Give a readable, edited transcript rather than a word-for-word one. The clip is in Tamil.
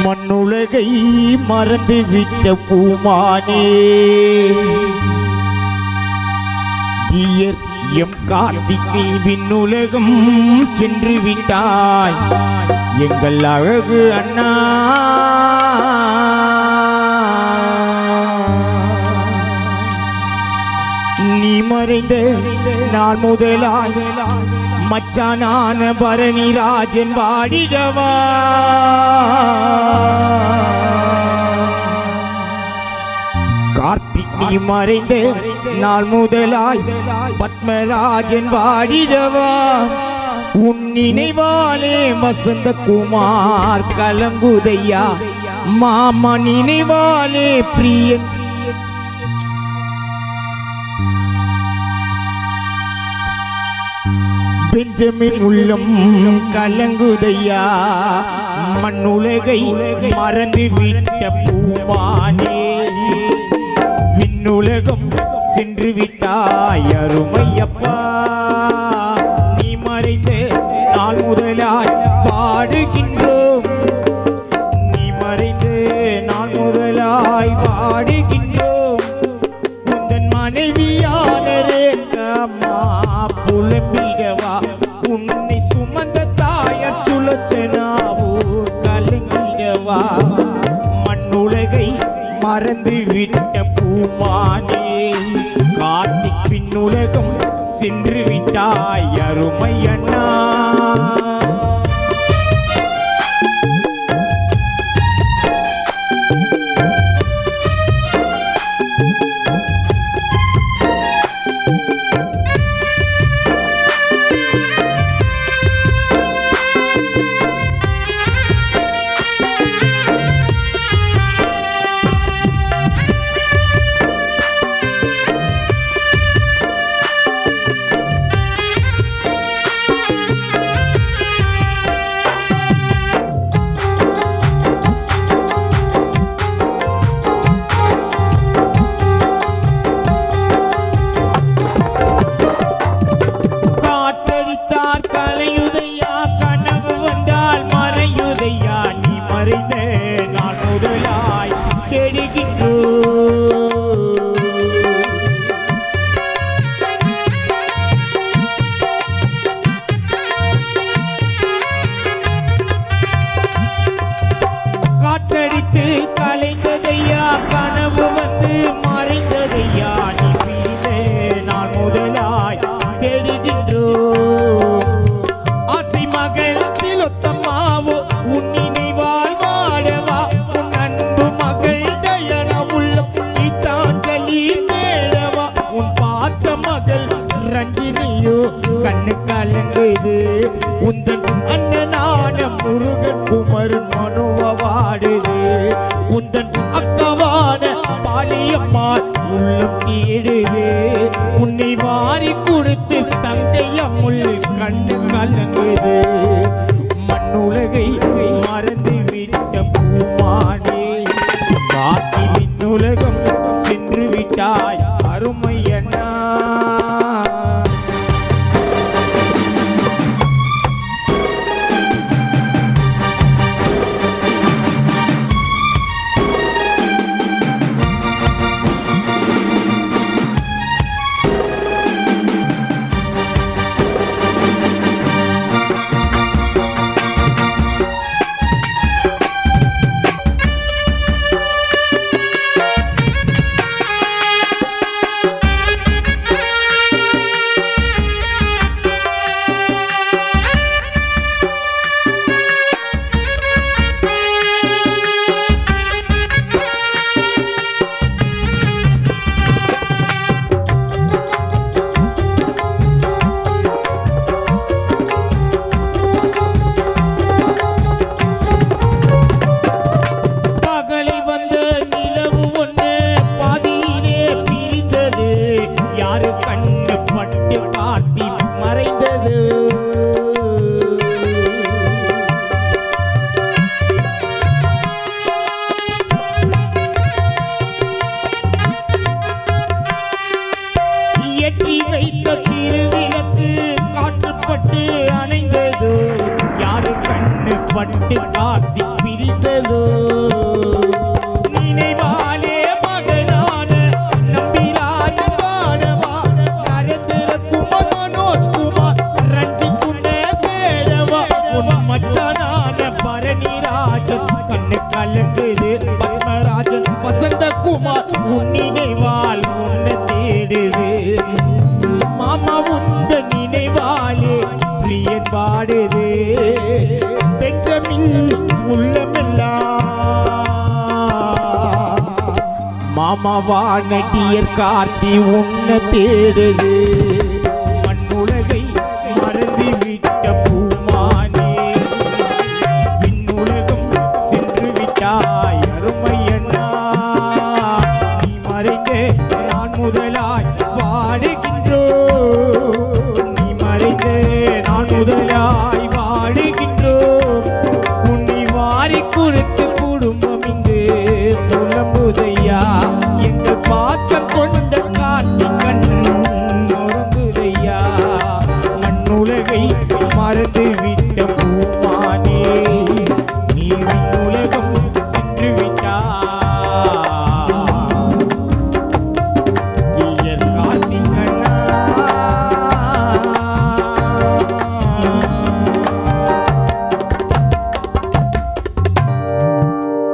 மண்ணுலகை மறந்துவிட்ட பூமானே டியர் எம் கார்த்திகை விண்ணுலகம் சென்று விட்டாய் எங்கள் அழகு அண்ணா. நீ மறைந்த நாள் முதலாய் மச்சானான பரணிராஜன் வாடிடவா. கார்த்திக் நீ மறைந்த நாள் முதலாய் பத்மராஜன் வாடிடவா. உன் நினைவாலே வசந்த குமார் கலங்குதையா. மாமா நினைவாலே பிரியன் பெஞ்சமின் உள்ளம் கலங்குதையா. மண்ணுலகை மறந்து விட்ட பூமானே விண்ணுலகம் சென்று விட்டாய் அருமையப்பா. நீ மறைந்த நாள் முதலாய் பாடுகின்றோம். நீ மறைந்த நாள் முதலாய் பாடுகின்றோம். உந்தன் மனைவியான ரேக்கம்மா புலம்பிடவா. உன்னை சுமந்த தாயார் சுலச்சனாவோ கலங்கிடவா. மண்ணுலகை மறந்து விட்ட பூமானே கார்த்திக் பின்னுலகம் சென்று விட்டாய் அருமை அண்ணா. காற்றடித்து கலைந்ததையா கனவு வந்து மறைந்ததையா. நீ பிரிந்த நாள் முதலாய் தேடுகின்றோ. ஆசை மகள் திலோத்தம்மாவோ உன் நினைவால் வாழவா. உன் அன்பு மகள் தயன உள்ள கீதாஞ்சலி தேடவா. உன் பாச மகள் ரஞ்சினியோ கண்ணு கலங்குது. உந்தன் அண்ணனான முருகன் குமரன் மனோவாடுது. உந்தன் அக்கவான பாலியம்மா உள்ளம் தேடுது. உன்னை வாரி கொடுத்து தங்கையம்முள் கண்ணு கலங்குது. மண்ணுலகை மறந்து விட்ட பூமானே காத்தி விண்ணுலகம் சென்று விட்டாய் அருமை அண்ணா. பட்டு காத்தி பிரிந்தது. வந்ததோ நினைவாலே மகனான நம்பிராஜன் வாழவா நரேந்திர குமார் மனோஜ் குமார் ரஞ்சித் உன்னை பேரவா உன் மச்சானான பரணிராஜன் கண்ணு கலங்குது பத்மராஜன் வசந்தகுமார் உன் நினைவால் உன்னை தேடுது மாமா உந்த நினைவாலே பிரியன் பாடுது பெஞ்சமின் உள்ளமெல்லாம் மாமாவான டியர் கார்த்தி உன்னை தேடுது மண்ணுலகை மறந்துவிட்ட பூமானே விண்ணுலகம் சென்று விட்டாய் அருமையண்ணா நீ மறைந்தே நான் முதலாய் வாடுகின்றோ நீ மறைந்தே நான் முதலாய் வாடுகின்றோ உன்னை வாரி கொடுத்து